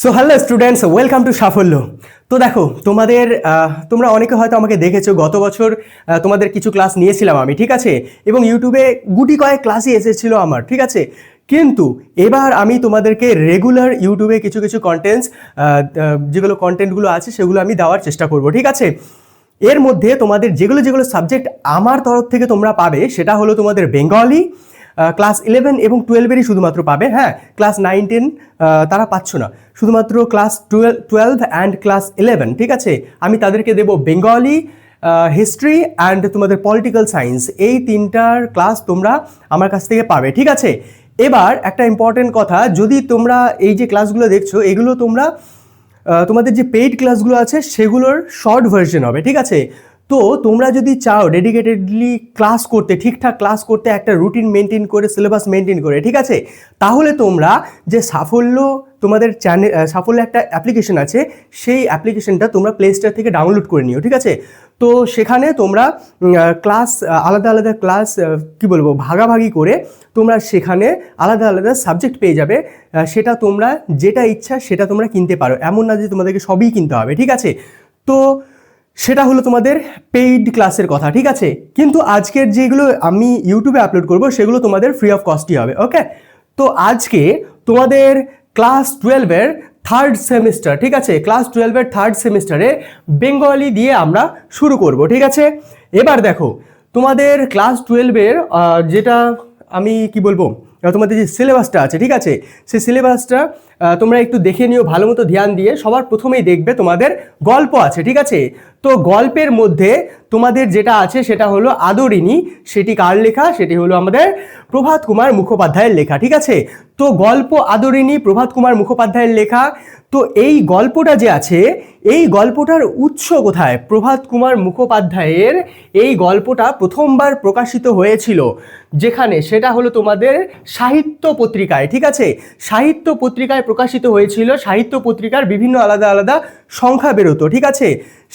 So hello students, welcome to সাফল্য। তো দেখো তোমরা অনেকে হয়তো আমাকে দেখেছো, গত বছর তোমাদের কিছু ক্লাস নিয়েছিলাম আমি, ঠিক আছে, এবং ইউটিউবে গুটি কয়েক ক্লাসই এসেছিল আমার, ঠিক আছে। কিন্তু এবার আমি তোমাদেরকে রেগুলার ইউটিউবে কিছু কিছু যেগুলো কন্টেন্টগুলো আছে সেগুলো আমি দেওয়ার চেষ্টা করব, ঠিক আছে। এর মধ্যে তোমাদের যেগুলো যেগুলো সাবজেক্ট আমার তরফ থেকে তোমরা পাবে সেটা হলো তোমাদের বেঙ্গলি, ক্লাস 11 এবং 12-এরই শুধুমাত্র পাবে। হ্যাঁ, ক্লাস 9-10 তারা পাচ্ছ না, শুধুমাত্র ক্লাস 12 অ্যান্ড ক্লাস 11, ঠিক আছে। আমি তাদেরকে দেবো বেঙ্গলি, হিস্ট্রি অ্যান্ড তোমাদের পলিটিক্যাল সায়েন্স, এই তিনটার ক্লাস তোমরা আমার কাছ থেকে পাবে, ঠিক আছে। এবার একটা ইম্পর্টেন্ট কথা, যদি তোমরা এই যে ক্লাসগুলো দেখছো এগুলো তোমাদের যে পেইড ক্লাসগুলো আছে সেগুলোর শর্ট ভার্সন হবে, ঠিক আছে। তো তোমরা যদি চাও ডেডিকেটেডলি ক্লাস করতে, ঠিকঠাক ক্লাস করতে, একটা রুটিন মেনটেন করে, সিলেবাস মেনটেন করে, ঠিক আছে, তাহলে তোমরা যে সাফল্য, তোমাদের সাফল্য একটা অ্যাপ্লিকেশন আছে, সেই অ্যাপ্লিকেশনটা তোমরা প্লে স্টোর থেকে ডাউনলোড করে নিও, ঠিক আছে। তো সেখানে তোমরা ক্লাস আলাদা আলাদা ক্লাস ভাগাভাগি করে তোমরা সেখানে আলাদা আলাদা সাবজেক্ট পেয়ে যাবে। সেটা তোমরা যেটা ইচ্ছা সেটা তোমরা কিনতে পারো, এমন না যে তোমাদেরকে সবই কিনতে হবে, ঠিক আছে। তো সেটা হলো তোমাদের পেইড ক্লাসের কথা, ঠিক আছে। কিন্তু আজকের যেগুলো আমি ইউটিউবে আপলোড করব সেগুলো তোমাদের ফ্রি অফ কস্টই হবে, ওকে। তো আজকে তোমাদের ক্লাস 12-এর থার্ড সেমিস্টার, ঠিক আছে, ক্লাস 12-এর থার্ড সেমিস্টারে বেঙ্গলি দিয়ে আমরা শুরু করব, ঠিক আছে। এবার দেখো তোমাদের ক্লাস 12-এর যেটা আমি তোমাদের যে সিলেবাসটা আছে, ঠিক আছে, সেই সিলেবাসটা তোমরা একটু দেখে নিও ভালো মতো ধ্যান দিয়ে। সবার প্রথমেই দেখবে তোমাদের গল্প আছে, ঠিক আছে। তো গল্পের মধ্যে তোমাদের যেটা আছে সেটা হলো আদরিণী। সেটি কার লেখা? সেটি হলো আমাদের প্রভাত কুমার মুখোপাধ্যায়ের লেখা, ঠিক আছে। তো গল্প আদরিণী প্রভাত কুমার মুখোপাধ্যায়ের লেখা। তো এই গল্পটা যে আছে, এই গল্পটার উৎস কোথায়? প্রভাত কুমার মুখোপাধ্যায়ের এই গল্পটা প্রথমবার প্রকাশিত হয়েছিল যেখানে, সেটা হলো তোমাদের সাহিত্য পত্রিকায়, ঠিক আছে। সাহিত্য পত্রিকায় প্রকাশিত হয়েছিল। সাহিত্য পত্রিকার বিভিন্ন আলাদা আলাদা সংখ্যা বেরোতো, ঠিক আছে।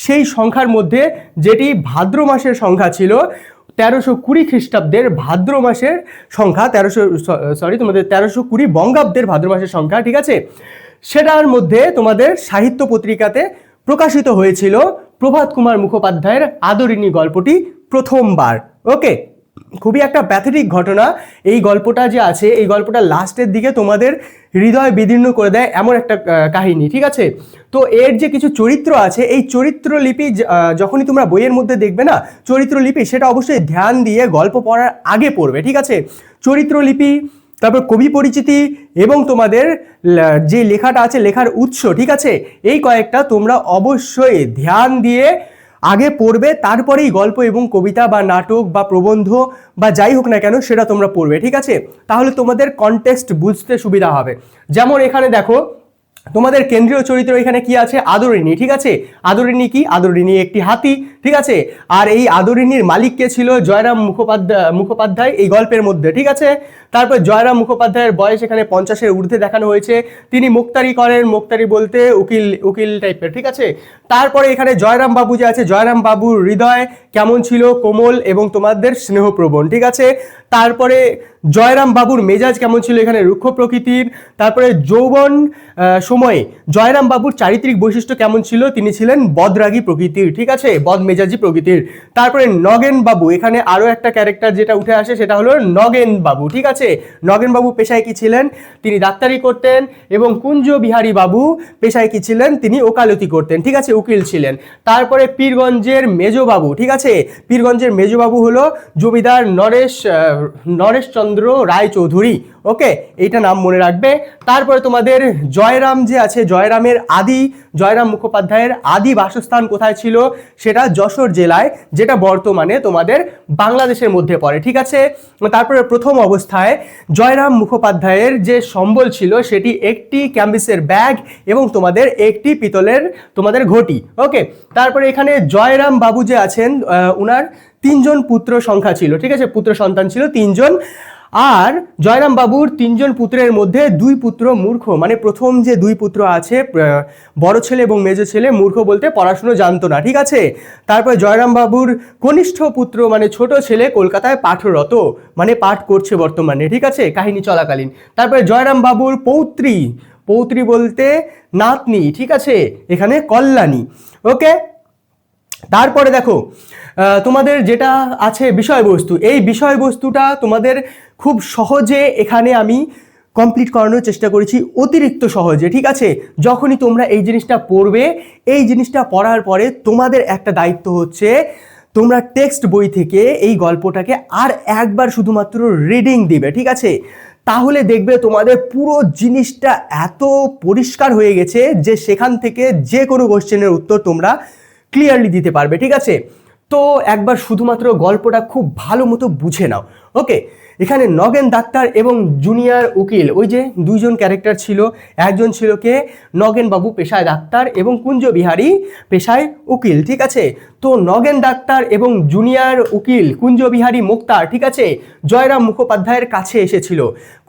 সেই সংখ্যার মধ্যে যেটি ভাদ্র মাসের সংখ্যা ছিল 1320 খ্রিস্টাব্দের ভাদ্র মাসের সংখ্যা, 1320 বঙ্গাব্দের ভাদ্র মাসের সংখ্যা, ঠিক আছে। সেটার মধ্যে তোমাদের সাহিত্য পত্রিকাতে প্রকাশিত হয়েছিল প্রভাত কুমার মুখোপাধ্যায়ের আদরিণী গল্পটি প্রথমবার, ওকে। খুবই একটা প্যাথেটিক ঘটনা এই গল্পটা যে আছে। এই গল্পটা লাস্টের দিকে তোমাদের হৃদয় বিদীর্ণ করে দেয় এমন একটা কাহিনী, ঠিক আছে। তো এর যে কিছু চরিত্র আছে, এই চরিত্রলিপি যখনই তোমরা বইয়ের মধ্যে দেখবে না চরিত্রলিপি, সেটা অবশ্যই ধ্যান দিয়ে গল্প পড়ার আগে পড়বে, ঠিক আছে। চরিত্রলিপি, তারপর কবি পরিচিতি এবং তোমাদের যে লেখাটা আছে, লেখার উৎস, ঠিক আছে, এই কয়েকটা তোমরা অবশ্যই ধ্যান দিয়ে আগে পড়বে, তারপরেই গল্প এবং কবিতা বা নাটক বা প্রবন্ধ বা যাই হোক না কেন সেটা তোমরা পড়বে, ঠিক আছে। তাহলে তোমাদের কনটেক্সট বুঝতে সুবিধা হবে। যেমন এখানে দেখো তোমাদের কেন্দ্রীয় চরিত্র এখানে কি আছে? আদরিণী, ঠিক আছে। আদরিণী কি? আদরিণী একটি হাতি, ঠিক আছে। আর এই আদরিণীর মালিক কে ছিল? জয়রাম মুখোপাধ্যায় এই গল্পের মধ্যে, ঠিক আছে। তারপর জয়রাম মুখোপাধ্যায়ের বয়স এখানে 50-এর ঊর্ধ্বে দেখানো হয়েছে। তিনি মোক্তারি করেন, মোক্তারি বলতে উকিল টাইপের, ঠিক আছে। তারপরে এখানে জয়রাম বাবু যে আছে, জয়রাম বাবুর হৃদয় কেমন ছিল? কোমল এবং তোমাদের স্নেহপ্রবণ, ঠিক আছে। তারপরে জয়রাম বাবুর মেজাজ কেমন ছিল? এখানে রুক্ষ প্রকৃতির। তারপরে যৌবন সময়ে জয়রাম বাবুর চারিত্রিক বৈশিষ্ট্য কেমন ছিল? তিনি ছিলেন বদরাগী প্রকৃতির, ঠিক আছে, বদমেজাজি প্রকৃতির। তারপরে নগেন বাবু, এখানে আরো একটা ক্যারেক্টার যেটা উঠে আসে সেটা হলো নগেন বাবু, ঠিক আছে। নগেন বাবু পেশায় কি ছিলেন? তিনি ডাক্তারি করতেন। এবং কুঞ্জ বিহারী বাবু পেশায় কি ছিলেন? তিনি ওকালতি করতেন, ঠিক আছে, উকিল ছিলেন। তারপরে পীরগঞ্জের মেজবাবু, ঠিক আছে, পীরগঞ্জের মেজবাবু হলো জমিদার নরেশচন্দ্র রায়চৌধুরী, ওকে, এইটা নাম মনে রাখবে। তারপরে তোমাদের জয়রাম যে আছে, জয়রাম মুখোপাধ্যায়ের আদি বাসস্থান কোথায় ছিল? সেটা যশোর জেলায়, যেটা বর্তমানে তোমাদের বাংলাদেশের মধ্যে পড়ে, ঠিক আছে। তারপরে প্রথম অবস্থায় জয়রাম মুখোপাধ্যায়ের যে সম্বল ছিল সেটি একটি ক্যাম্বিসের ব্যাগ এবং তোমাদের একটি পিতলের তোমাদের ঘটি, ওকে। তারপরে এখানে জয়রাম বাবু যে আছেন, উনার 3জন পুত্র সংখ্যা ছিল, ঠিক আছে, পুত্র সন্তান ছিল 3জন। আর জয়রাম বাবুর 3জন পুত্রের মধ্যে 2 পুত্র মূর্খ, মানে প্রথম যে 2 পুত্র আছে, বড় ছেলে এবং মেজ ছেলে, মূর্খ বলতে পড়াশুনো জানতো না, ঠিক আছে। তারপর জয়রাম বাবুর কনিষ্ঠ পুত্র মানে ছোট ছেলে কলকাতায় পাঠরত, মানে পাঠ করছে বর্তমানে, ঠিক আছে, কাহিনী চলাকালীন। তারপরে জয়রাম বাবুর পৌত্রী বলতে নাতনি, ঠিক আছে, এখানে কল্যাণী। ওকে, তারপরে দেখো তোমাদের যেটা আছে বিষয়বস্তু, এই বিষয়বস্তুটা তোমাদের খুব সহজে এখানে আমি কমপ্লিট করানোর চেষ্টা করেছি, অতিরিক্ত সহজে, ঠিক আছে। যখনই তোমরা এই জিনিসটা পড়বে, এই জিনিসটা পড়ার পরে তোমাদের একটা দায়িত্ব হচ্ছে তোমরা টেক্সট বই থেকে এই গল্পটাকে আর একবার শুধুমাত্র রিডিং দিবে, ঠিক আছে। তাহলে দেখবে তোমাদের পুরো জিনিসটা এত পরিষ্কার হয়ে গেছে যে সেখান থেকে যে কোনো কোশ্চেনের উত্তর তোমরা ক্লিয়ারলি দিতে পারবে, ঠিক আছে। তো একবার শুধুমাত্র গল্পটা খুব ভালো মতো বুঝে নাও। ওকে, এখানে নগেন ডাক্তার এবং জুনিয়র উকিল, ওই যে দুইজন ক্যারেক্টার ছিল, একজন ছিল কে, নগেন বাবু পেশায় ডাক্তার এবং কুঞ্জ বিহারী পেশায় উকিল, ঠিক আছে। তো নগেন ডাক্তার এবং জুনিয়র উকিল কুঞ্জ বিহারী মুক্তার, ঠিক আছে, জয়রাম মুখোপাধ্যায়ের কাছে এসেছিল।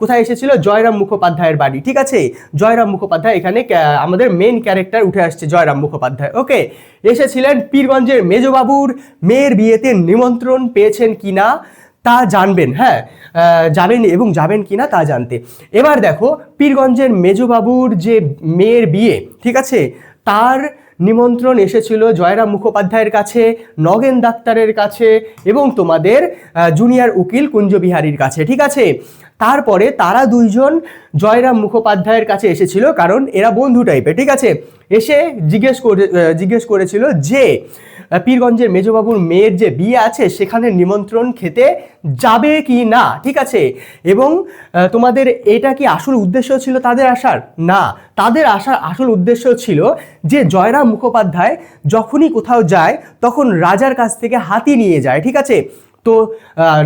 কোথায় এসেছিল? জয়রাম মুখোপাধ্যায়ের বাড়ি, ঠিক আছে। জয়রাম মুখোপাধ্যায় এখানে আমাদের মেন ক্যারেক্টার উঠে আসছে, জয়রাম মুখোপাধ্যায়। ওকে, এসেছিলেন পীরগঞ্জের মেজবাবুর মেয়ের বিয়েতে নিমন্ত্রণ পেয়েছেন কিনা তা জানবেন, হ্যাঁ, যাবেন এবং যাবেন কিনা তা জানতে। এবার দেখো, পীরগঞ্জের মেজবাবুর যে মেয়ের বিয়ে, ঠিক আছে, তার নিমন্ত্রণ এসেছিল জয়রাম মুখোপাধ্যায়ের কাছে, নগেন ডাক্তারের কাছে এবং তোমাদের জুনিয়র উকিল কুঞ্জ বিহারীর কাছে, ঠিক আছে। তারপরে তারা দুইজন জয়রাম মুখোপাধ্যায়ের কাছে এসেছিল, কারণ এরা বন্ধু টাইপের, ঠিক আছে। এসে জিজ্ঞেস করেছিল যে পীরগঞ্জের মেজবাবুর মেয়ের যে বিয়ে আছে সেখানে নিমন্ত্রণ খেতে যাবে কি না, ঠিক আছে। এবং তোমাদের এটা কি আসল উদ্দেশ্য ছিল তাদের আসার? না, তাদের আসার আসল উদ্দেশ্য ছিল যে জয়রাম মুখোপাধ্যায় যখনই কোথাও যায় তখন রাজার কাছ থেকে হাতি নিয়ে যায়, ঠিক আছে। তো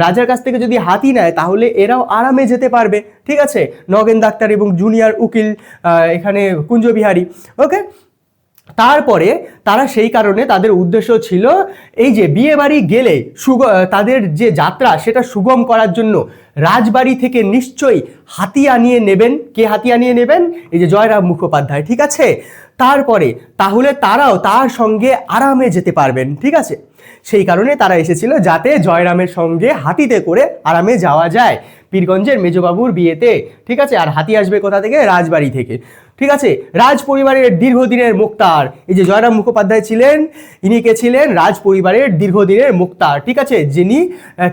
রাজার কাছ থেকে যদি হাতি নেয় তাহলে এরাও আরামে যেতে পারবে, ঠিক আছে, নগেন ডাক্তার এবং জুনিয়র উকিল এখানে কুঞ্জ বিহারী। ওকে, তারপরে তারা সেই কারণে তাদের উদ্দেশ্য ছিল এই যে বিয়ে বাড়ি গেলে তাদের যে যাত্রা সেটা সুগম করার জন্য রাজবাড়ি থেকে নিশ্চয়ই হাতি আনিয়ে নেবেন। কে হাতি আনিয়ে নেবেন? এই যে জয়রাম মুখোপাধ্যায়, ঠিক আছে। তারপরে তাহলে তারাও তার সঙ্গে আরামে যেতে পারবেন, ঠিক আছে। সেই কারণে তারা এসেছিল যাতে জয়রামের সঙ্গে হাতিতে করে আরামে যাওয়া যায় পীরগঞ্জের মেজবাবুর বিয়েতে, ঠিক আছে। আর হাতি আসবে কোথা থেকে? রাজবাড়ি থেকে, ঠিক আছে। রাজ পরিবারের দীর্ঘদিনের মুক্তার, এই যে জয়রাম মুখোপাধ্যায় ছিলেন, ইনি কে ছিলেন? রাজ পরিবারের দীর্ঘদিনের মুক্তার, ঠিক আছে, যিনি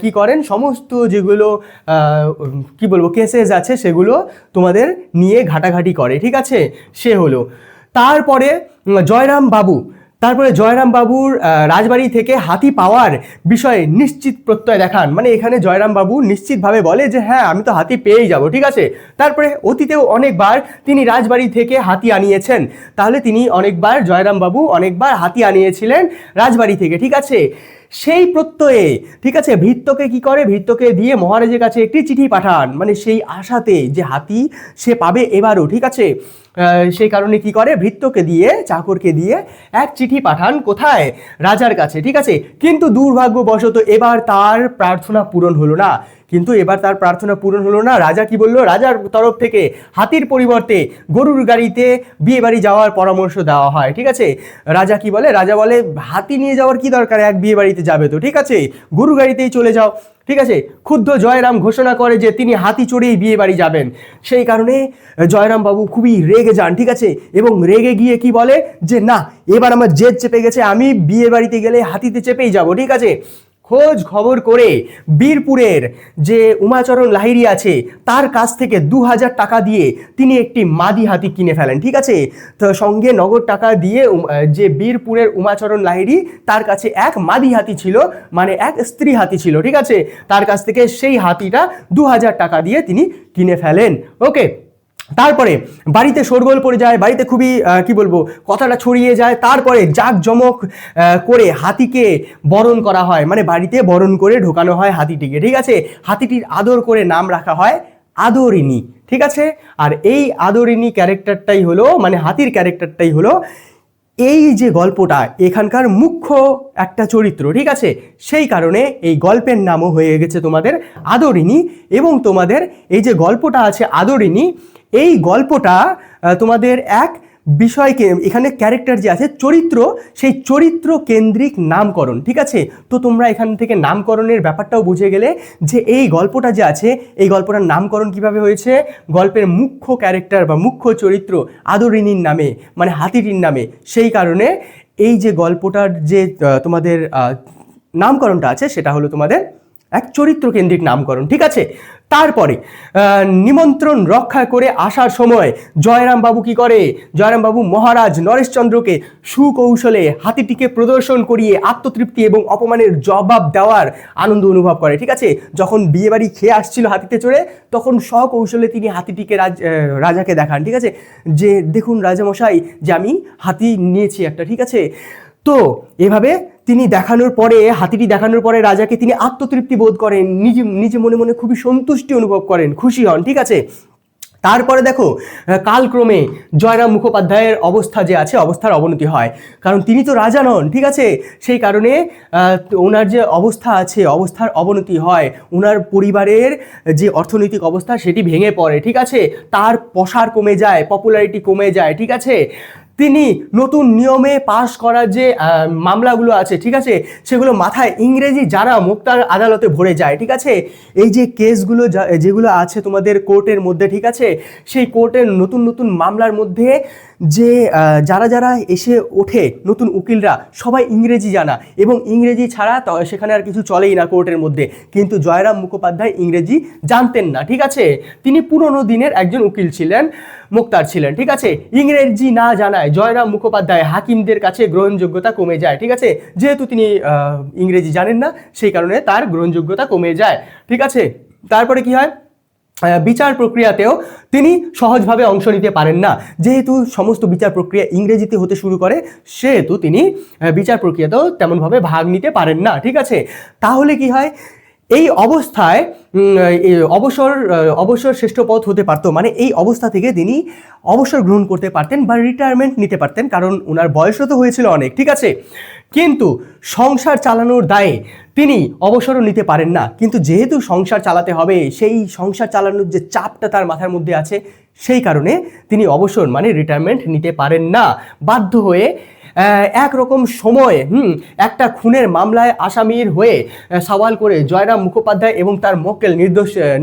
কি করেন সমস্ত যেগুলো কি বলবো কেসেস আছে সেগুলো তোমাদের নিয়ে ঘাটাঘাটি করে, ঠিক আছে, সে হলো। তারপরে জয়রাম বাবুর রাজবাড়ি থেকে হাতি পাওয়ার বিষয়ে নিশ্চিত প্রত্যয় দেখান, মানে এখানে জয়রাম বাবু নিশ্চিতভাবে বলে যে হ্যাঁ আমি তো হাতি পেয়েই যাব, ঠিক আছে। তারপরে অতীতেও অনেকবার তিনি রাজবাড়ি থেকে হাতি আনিয়েছেন, তাহলে জয়রাম বাবু অনেকবার হাতি আনিয়েছিলেন রাজবাড়ি থেকে, ঠিক আছে। সেই প্রত্যয়ে, ঠিক আছে, ভৃত্যকে কি করে? ভৃত্যকে দিয়ে মহারাজের কাছে একটি চিঠি পাঠান, মানে সেই আশাতে যে হাতি সে পাবে এবারও, ঠিক আছে। সেই কারণে কি করে? ভৃত্যকে দিয়ে, চাকরকে দিয়ে এক চিঠি পাঠান, কোথায়? রাজার কাছে, ঠিক আছে। কিন্তু দুর্ভাগ্যবশত এবার তার প্রার্থনা পূরণ হলো না। রাজা কি বললো? রাজার তরফ থেকে হাতির পরিবর্তে গরুর গাড়িতে বিয়ে বাড়ি যাওয়ার পরামর্শ দেওয়া হয়, ঠিক আছে। রাজা কি বলে? রাজা বলে হাতি নিয়ে যাওয়ার কি দরকার, এক বিয়ে বাড়িতে যাবে তো, ঠিক আছে, গরু গাড়িতেই চলে যাও, ঠিক আছে। ক্ষুব্ধ জয়রাম ঘোষণা করে যে তিনি হাতি চড়েই বিয়ে বাড়ি যাবেন। সেই কারণে জয়রাম বাবু খুবই রেগে যান, ঠিক আছে, এবং রেগে গিয়ে কি বলে যে না, এবার আমার জেদ চেপে গেছে, আমি বিয়ে বাড়িতে গেলে হাতিতে চেপেই যাব, ঠিক আছে। খোঁজ খবর করে বীরপুরের যে উমাচরণ লাহিড়ী আছে তার কাছ থেকে 2000 টাকা দিয়ে তিনি একটি মাদি হাতি কিনে ফেলেন, ঠিক আছে। তো সঙ্গে নগদ টাকা দিয়ে যে বীরপুরের উমাচরণ লাহিড়ী তার কাছে এক মাদি হাতি ছিল, মানে এক স্ত্রী হাতি ছিল, ঠিক আছে, তার কাছ থেকে সেই হাতিটা 2000 টাকা দিয়ে তিনি কিনে ফেলেন। ওকে, তারপরে বাড়িতে শোরগোল পড়ে যায়, বাড়িতে খুবই কি বলবো কথাটা ছড়িয়ে যায়। তারপরে জাঁকজমক করে হাতিকে বরণ করা হয়, মানে বাড়িতে বরণ করে ঢোকানো হয় হাতিটিকে, ঠিক আছে। হাতিটির আদর করে নাম রাখা হয় আদরিনী, ঠিক আছে। আর এই আদরিনী ক্যারেক্টারটাই হলো, মানে হাতির ক্যারেক্টারটাই হলো এই যে গল্পটা এখানকার মুখ্য একটা চরিত্র, ঠিক আছে। সেই কারণে এই গল্পের নামও হয়ে গেছে তোমাদের আদরিনী। এবং তোমাদের এই যে গল্পটা আছে আদরিনী, এই গল্পটা তোমাদের এক বিষয়কে এখানে ক্যারেক্টার যে আছে চরিত্র, সেই চরিত্র কেন্দ্রিক নামকরণ, ঠিক আছে। তো তোমরা এখান থেকে নামকরণের ব্যাপারটাও বুঝে গেলে যে এই গল্পটা যে আছে এই গল্পটার নামকরণ কিভাবে হয়েছে, গল্পের মুখ্য ক্যারেক্টার বা মুখ্য চরিত্র আদরিনীর নামে, মানে হাতিটির নামে। সেই কারণে এই যে গল্পটার যে তোমাদের নামকরণটা আছে সেটা হলো তোমাদের এক চরিত্র কেন্দ্রিক নামকরণ, ঠিক আছে। তারপরে নিমন্ত্রণ রক্ষা করে আসার সময় জয়রাম বাবু কি করে, জয়রাম বাবু মহারাজ নরেশচন্দ্রকে সুকৌশলে হাতিটিকে প্রদর্শন করিয়ে আত্মতৃপ্তি এবং অপমানের জবাব দেওয়ার আনন্দ অনুভব করে, ঠিক আছে। যখন বিয়েবাড়ি খেয়ে আসছিল হাতিতে চড়ে, তখন সকৌশলে তিনি হাতিটিকে রাজাকে দেখান, ঠিক আছে, যে দেখুন রাজামশাই যে আমি হাতি নিয়েছি একটা, ঠিক আছে। তো এভাবে তিনি দেখানোর পরে, হাতিটি দেখানোর পরে রাজাকে তিনি আত্মতৃপ্তি বোধ করেন, নিজে নিজে মনে মনে খুবই সন্তুষ্টি অনুভব করেন, খুশি হন, ঠিক আছে। তারপরে দেখো কালক্রমে জয়রাম মুখোপাধ্যায়ের অবস্থা যে আছে অবস্থার অবনতি হয়, কারণ তিনি তো রাজা নন, ঠিক আছে। সেই কারণে ওনার যে অবস্থা আছে অবস্থার অবনতি হয়, ওনার পরিবারের যে অর্থনৈতিক অবস্থা সেটি ভেঙে পড়ে, ঠিক আছে। তার প্রসার কমে যায়, পপুলারিটি কমে যায়, ঠিক আছে। তিনি নতুন নিয়মে পাশ করা যে মামলাগুলো আছে, ঠিক আছে, সেগুলো মাথায় ইংরেজি জানা মোক্তার আদালতে ভরে যায়, ঠিক আছে। এই যে কেসগুলো যেগুলো আছে তোমাদের কোর্টের মধ্যে, ঠিক আছে, সেই কোর্টের নতুন নতুন মামলার মধ্যে যে যারা যারা এসে ওঠে নতুন উকিলরা সবাই ইংরেজি জানা, এবং ইংরেজি ছাড়া সেখানে আর কিছু চলেই না কোর্টের মধ্যে। কিন্তু জয়রাম মুখোপাধ্যায় ইংরেজি জানতেন না, ঠিক আছে। তিনি পুরনো দিনের একজন উকিল ছিলেন, মোক্তার ছিলেন, ঠিক আছে। ইংরেজি না জানায় জয়রাম মুখোপাধ্যায় হাকিমদের কাছে গ্রহণযোগ্যতা কমে যায়, ঠিক আছে। যেহেতু তিনি ইংরেজি জানেন না সেই কারণে তার গ্রহণযোগ্যতা কমে যায়, ঠিক আছে। তারপরে কি হয়, বিচার প্রক্রিয়াতেও তিনি সহজভাবে অংশ নিতে পারেন না, যেহেতু সমস্ত বিচার প্রক্রিয়া ইংরেজিতে হতে শুরু করে, সেহেতু তিনি বিচার প্রক্রিয়াতেও তেমনভাবে ভাগ নিতে পারেন না, ঠিক আছে। তাহলে কি হয়, এই অবস্থায় অবসর শ্রেষ্ঠ পথ হতে পারতো, মানে এই অবস্থা থেকে তিনি অবসর গ্রহণ করতে পারতেন বা রিটায়ারমেন্ট নিতে পারতেন, কারণ ওনার বয়সও তো হয়েছিল অনেক, ঠিক আছে। কিন্তু সংসার চালানোর দায়ে তিনি অবসরও নিতে পারেন না। কিন্তু যেহেতু সংসার চালাতে হবে, সেই সংসার চালানোর যে চাপটা তার মাথার মধ্যে আছে, সেই কারণে তিনি অবসর মানে রিটায়ারমেন্ট নিতে পারেন না। বাধ্য হয়ে একরকম সময়ে একটা খুনের মামলায় আসামির হয়ে সওয়াল করে জয়রাম মুখোপাধ্যায় এবং তার মক্কেল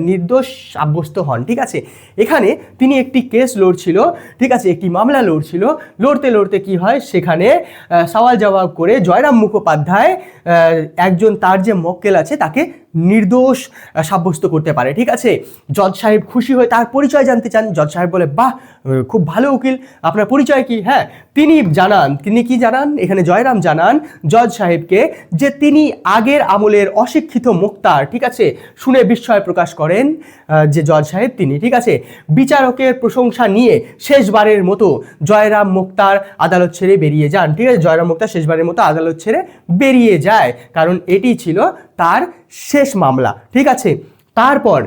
নির্দোষ সাব্যস্ত হন, ঠিক আছে। এখানে তিনি একটি কেস লড়ছিল, ঠিক আছে, একটি মামলা লড়ছিল। লড়তে লড়তে কি হয়, সেখানে সওয়াল জবাব করে জয়রাম মুখোপাধ্যায় একজন তার যে মক্কেল আছে তাকে নির্দোষ সাব্যস্ত করতে পারে, ঠিক আছে। জজ সাহেব খুশি হয়ে তার পরিচয় জানতে চান। জজ সাহেব বলে, বাহ, খুব ভালো উকিল, আপনার পরিচয় কি? হ্যাঁ, তিনি কি জানান, এখানে জয়রাম জানান জজ সাহেবকে যে তিনি আগের আমলের অশিক্ষিত মোক্তার, ঠিক আছে। শুনে বিস্ময় প্রকাশ করেন যে জজ সাহেব তিনি, ঠিক আছে। বিচারকের প্রশংসা নিয়ে শেষবারের মতো জয়রাম মোক্তার আদালত ছেড়ে বেরিয়ে যান, ঠিক আছে। জয়রাম মোক্তার শেষবারের মতো আদালত ছেড়ে বেরিয়ে যায়, কারণ এটি ছিল তার শেষ মামলা, ঠিক আছে। তারপর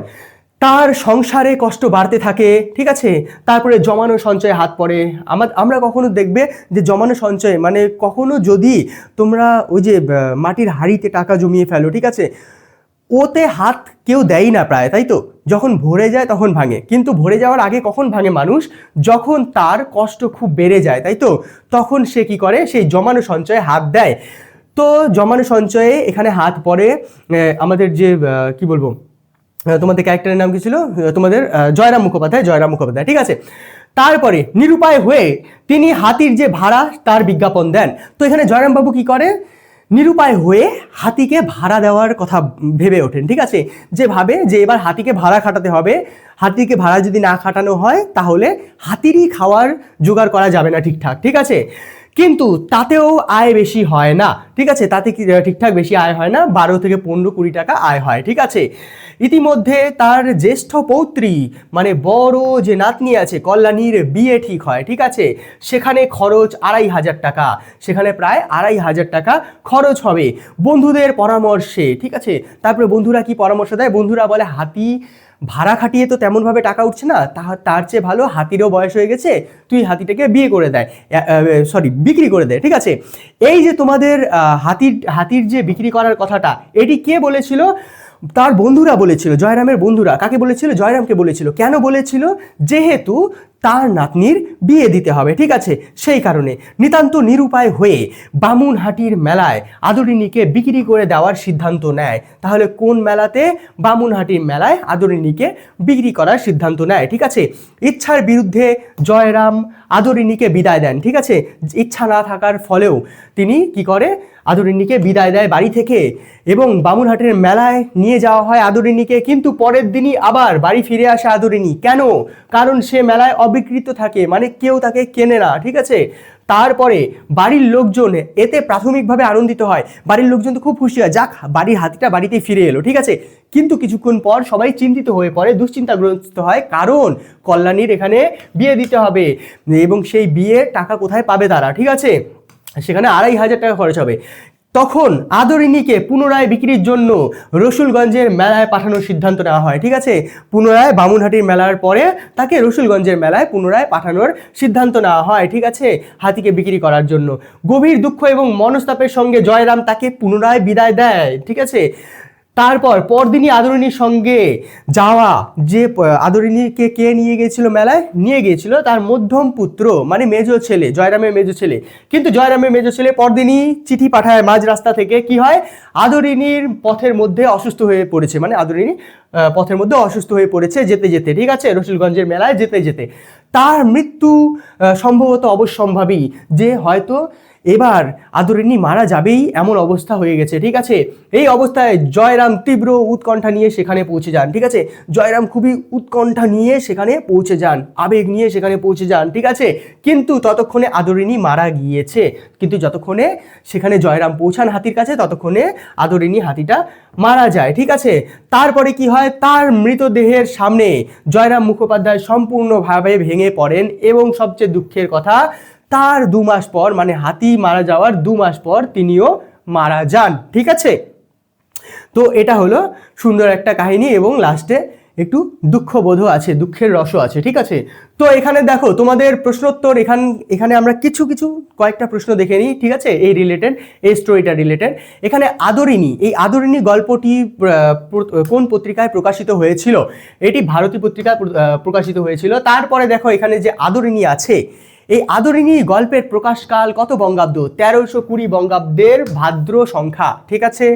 তার সংসারে কষ্ট বাড়তে থাকে, ঠিক আছে। তারপরে জমানো সঞ্চয়ে হাত পড়ে। আমরা কখনো দেখবে যে জমানো সঞ্চয়ে, মানে কখনো যদি তোমরা ওই যে মাটির হাঁড়িতে টাকা জমিয়ে ফেলো, ঠিক আছে, ওতে হাত কেউ দেয় না প্রায়, তাই তো। যখন ভরে যায় তখন ভাঙে, কিন্তু ভরে যাওয়ার আগে কখন ভাঙে মানুষ, যখন তার কষ্ট খুব বেড়ে যায়, তাই তো। তখন সে কি করে, সেই জমানো সঞ্চয়ে হাত দেয়। তো জমানো সঞ্চয়ে এখানে হাত পড়ে আমাদের যে কি বলবো, তোমাদের ক্যারেক্টারের নাম কি ছিল, তোমাদের জয়রাম মুখোপাধ্যায়, ঠিক আছে। তারপরে নিরুপায় হয়ে তিনি হাতির যে ভাড়া তার বিজ্ঞাপন দেন। তো এখানে জয়রাম বাবু কি করে, নিরুপায় হয়ে হাতিকে ভাড়া দেওয়ার কথা ভেবে ওঠেন, ঠিক আছে। যে ভাবে যে এবার হাতিকে ভাড়া খাটাতে হবে, হাতিকে ভাড়া যদি না খাটানো হয় তাহলে হাতিরই খাওয়ার জোগাড় করা যাবে না ঠিকঠাক, ঠিক আছে। কিন্তু তাতেও আয় বেশি হয় না, ঠিক আছে। তাতে ঠিকঠাক বেশি আয় হয় না, 12 থেকে 15-20 টাকা আয় হয়, ঠিক আছে। ইতিমধ্যে তার জ্যেষ্ঠ পৌত্রী মানে বড় যে নাতনি আছে কল্যাণীর বিয়ে ঠিক হয়, ঠিক আছে। সেখানে খরচ 2500 টাকা, সেখানে প্রায় 2500 টাকা খরচ হবে বন্ধুদের পরামর্শে, ঠিক আছে। তারপরে বন্ধুরা কি পরামর্শ দেয়, বন্ধুরা বলে হাতি ভাড়া খাটিয়ে তো তেমনভাবে টাকা উঠছে না, তার চেয়ে ভালো হাতিরও বয়স হয়ে গেছে, তুই হাতিটাকে বিক্রি করে দেয়, ঠিক আছে। এই যে তোমাদের হাতির যে বিক্রি করার কথাটা, এটি কে বলেছিল, তার বন্ধুরা বলেছিল, জয়রামের বন্ধুরা। কাকে বলেছিল, জয়রামকে বলেছিল। কেন বলেছিল, যেহেতু তার নাতনির বিয়ে দিতে হবে, ঠিক আছে। সেই কারণে নিতান্ত নিরুপায় হয়ে বামুনহাটির মেলায় আদরিণীকে বিক্রি করে দেওয়ার সিদ্ধান্ত নেয়। তাহলে কোন মেলাতে? বামুনহাটির মেলায় আদরিণীকে বিক্রি করার সিদ্ধান্ত নেয়, ঠিক আছে। ইচ্ছার বিরুদ্ধে জয়রাম আদরিণীকে বিদায় দেন, ঠিক আছে। ইচ্ছা না থাকার ফলেও তিনি কি করে? আদরিণীকে বিদায় দেয় বাড়ি থেকে, এবং বামুনহাটের মেলায় নিয়ে যাওয়া হয় আদরিণীকে। কিন্তু পরের দিনই আবার বাড়ি ফিরে আসে আদরিণী। কেন? কারণ সে মেলায় অবিক্রিত থাকে, মানে কেউ তাকে কেনে না, ঠিক আছে। তারপরে বাড়ির লোকজন এতে প্রাথমিকভাবে আনন্দিত হয়, বাড়ির লোকজন তো খুব খুশি হয়, যাক বাড়ির হাতিটা বাড়িতে ফিরে এলো, ঠিক আছে। কিন্তু কিছুক্ষণ পর সবাই চিন্তিত হয়ে পড়ে, দুশ্চিন্তাগ্রস্ত হয়, কারণ কল্যাণীর এখানে বিয়ে দিতে হবে, এবং সেই বিয়ের টাকা কোথায় পাবে তারা, ঠিক আছে। সেখানে 2500 টাকা খরচ হবে। তখন আদরিণীকে পুনরায় বিক্রির জন্য রসুলগঞ্জের মেলায় পাঠানোর সিদ্ধান্ত নেওয়া হয়, ঠিক আছে। পুনরায় বামুনহাটির মেলার পরে তাকে রসুলগঞ্জের মেলায় পুনরায় পাঠানোর সিদ্ধান্ত নেওয়া হয়, ঠিক আছে, হাতিকে বিক্রি করার জন্য। গভীর দুঃখ এবং মনস্তাপের সঙ্গে জয়রাম তাকে পুনরায় বিদায় দেয়, ঠিক আছে। তারপর পরদিনই আদরিণীর সঙ্গে যাওয়া, যে আদরিণীকে কে নিয়ে গিয়েছিল মেলায়? নিয়ে গিয়েছিল তার মধ্যম পুত্র, মানে মেজো ছেলে, জয়রামের মেজো ছেলে। কিন্তু জয়রামের মেজো ছেলে পরদিনই চিঠি পাঠায় মাঝ রাস্তা থেকে, কি হয়? আদরিণীর পথের মধ্যে অসুস্থ হয়ে পড়েছে, মানে আদরিণী পথের মধ্যে অসুস্থ হয়ে পড়েছে যেতে যেতে, ঠিক আছে, রসুলগঞ্জের মেলায় যেতে যেতে। তার মৃত্যু সম্ভবত অবশ্যম্ভাবী, যে হয়তো এবার আদরিণী মারা যাবেই এমন অবস্থা হয়ে গেছে, ঠিক আছে। এই অবস্থায় জয়রাম তীব্র উৎকণ্ঠা নিয়ে সেখানে পৌঁছে যান, ঠিক আছে। জয়রাম খুবই উৎকণ্ঠা নিয়ে সেখানে পৌঁছে যান, আবেগ নিয়ে সেখানে পৌঁছে যান, ঠিক আছে। কিন্তু ততক্ষণে আদরিণী মারা গিয়েছে। কিন্তু যতক্ষণে সেখানে জয়রাম পৌঁছান হাতির কাছে, ততক্ষণে আদরিণী হাতিটা মারা যায়, ঠিক আছে। তারপরে কি হয়? তার মৃতদেহের সামনে জয়রাম মুখোপাধ্যায় সম্পূর্ণভাবে ভেঙে পড়েন, এবং সবচেয়ে দুঃখের কথা, তার 2 মাস পর, মানে হাতি মারা যাওয়ার 2 মাস পর তিনিও মারা যান, ঠিক আছে। তো এটা হলো সুন্দর একটা কাহিনী, এবং লাস্টে একটু দুঃখবোধও আছে, দুঃখের রসও আছে, ঠিক আছে। তো এখানে দেখো তোমাদের প্রশ্নোত্তর, এখানে আমরা কয়েকটা প্রশ্ন দেখে নিই, ঠিক আছে, এই রিলেটেড, এই স্টোরিটা রিলেটেড। এখানে আদরিণী, এই আদরিণী গল্পটি কোন পত্রিকায় প্রকাশিত হয়েছিল? এটি ভারতী পত্রিকায় প্রকাশিত হয়েছিল। তারপরে দেখো এখানে যে আদরিণী আছে, এই আদরিণী গল্পের প্রকাশকাল কত বঙ্গাব্দ? 1320 বঙ্গাব্দের ভাদ্র সংখ্যা, ঠিক আছে।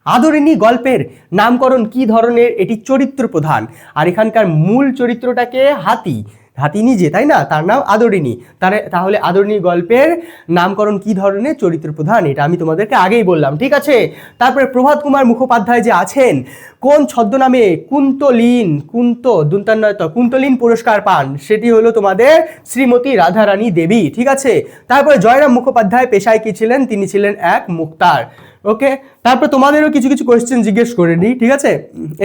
আদরিণী গল্পের নামকরণ কি ধরনের? এটি চরিত্র প্রধান, আর এখানকার মূল চরিত্রটাকে হাতি নিজে, তাই না, তার নাম আদরিণী। তাহলে আদরিণী গল্পের নামকরণ কি ধরনের? চরিত্র প্রধান, এটা আমি তোমাদেরকে আগেই বললাম, ঠিক আছে। তারপরে প্রভাত কুমার মুখোপাধ্যায় যে আছেন, কোন ছদ্মনামে কুন্তলীন পুরস্কার পান? সেটি হলো তোমাদের শ্রীমতী রাধারানী দেবী, ঠিক আছে। তারপরে জয়রাম মুখোপাধ্যায় পেশায় কি ছিলেন? তিনি ছিলেন এক মুক্তার, ওকে। তারপর তোমাদেরও কিছু কোয়েশ্চেন জিজ্ঞেস করে নিই, ঠিক আছে।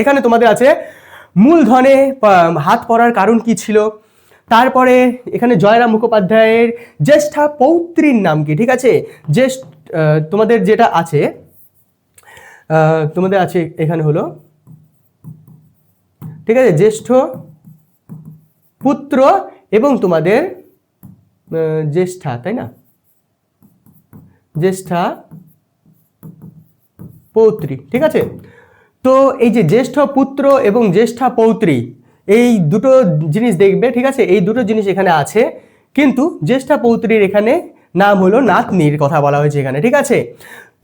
এখানে তোমাদের আছে মূলধনে হাত পড়ার কারণ কি ছিল? তারপরে এখানে জয়রাম মুখোপাধ্যায়ের জ্যেষ্ঠা পৌত্রীর নাম কি, ঠিক আছে। তোমাদের যেটা আছে, এখানে হলো, ঠিক আছে, জ্যেষ্ঠ পুত্র এবং তোমাদের জ্যেষ্ঠা, তাই না, জ্যেষ্ঠা পৌত্রী, ঠিক আছে। তো এই যে জ্যেষ্ঠ পুত্র এবং জ্যেষ্ঠা পৌত্রী, এই দুটো জিনিস দেখবে, ঠিক আছে, এই দুটো জিনিস এখানে আছে। কিন্তু জ্যেষ্ঠা পৌত্রীর এখানে নাম হলো নাতনির কথা বলা হয়েছে এখানে, ঠিক আছে।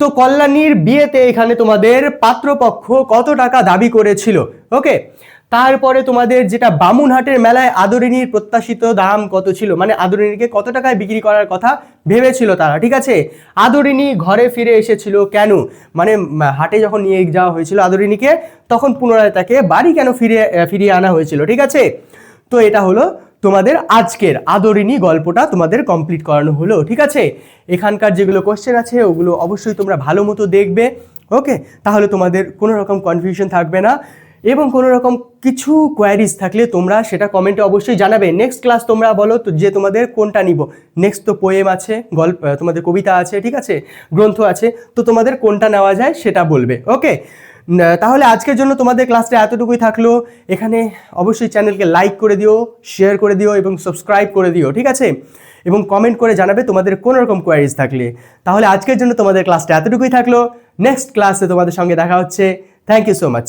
তো কল্যাণীর বিয়েতে এখানে তোমাদের পাত্রপক্ষ কত টাকা দাবি করেছিল? ওকে। তারপরে তোমাদের যেটা বামুনহাটের মেলায় আদরিণীর প্রত্যাশিত দাম কত ছিল, মানে আদরিণীকে কত টাকায় বিক্রি করার কথা ভেবেছিল তারা, ঠিক আছে। আদরিণী ঘরে ফিরে এসেছিল কেন, মানে হাটে যখন নিয়ে যাওয়া হয়েছিল আদরিণীকে, তখন পুনরায় তাকে বাড়ি কেন ফিরিয়ে আনা হয়েছিল, ঠিক আছে। তো এটা হলো তোমাদের আজকের আদরিণী গল্পটা তোমাদের কমপ্লিট করানো হলো, ঠিক আছে। এখানকার যেগুলো কোশ্চেন আছে ওগুলো অবশ্যই তোমরা ভালো মতো দেখবে, ওকে। তাহলে তোমাদের কোনো রকম কনফিউশন থাকবে না, এবং কোনো রকম কিছু কোয়ারিজ থাকলে তোমরা সেটা কমেন্টে অবশ্যই জানাবে। নেক্সট ক্লাস তোমরা বলো তো যে তোমাদের কোনটা নিব। নেক্সট তো পোয়েম আছে, গল্প, তোমাদের কবিতা আছে, ঠিক আছে, গ্রন্থ আছে, তো তোমাদের কোনটা নেওয়া যায় সেটা বলবে, ওকে। তাহলে আজকের জন্য তোমাদের ক্লাসটা এতটুকুই থাকলো। এখানে অবশ্যই চ্যানেলকে লাইক করে দিও, শেয়ার করে দিও এবং সাবস্ক্রাইব করে দিও, ঠিক আছে, এবং কমেন্ট করে জানাবে তোমাদের কোনো রকম কোয়ারিজ থাকলে। তাহলে আজকের জন্য তোমাদের ক্লাসটা এতটুকুই থাকলো। নেক্সট ক্লাসে তোমাদের সঙ্গে দেখা হচ্ছে। Thank you so much.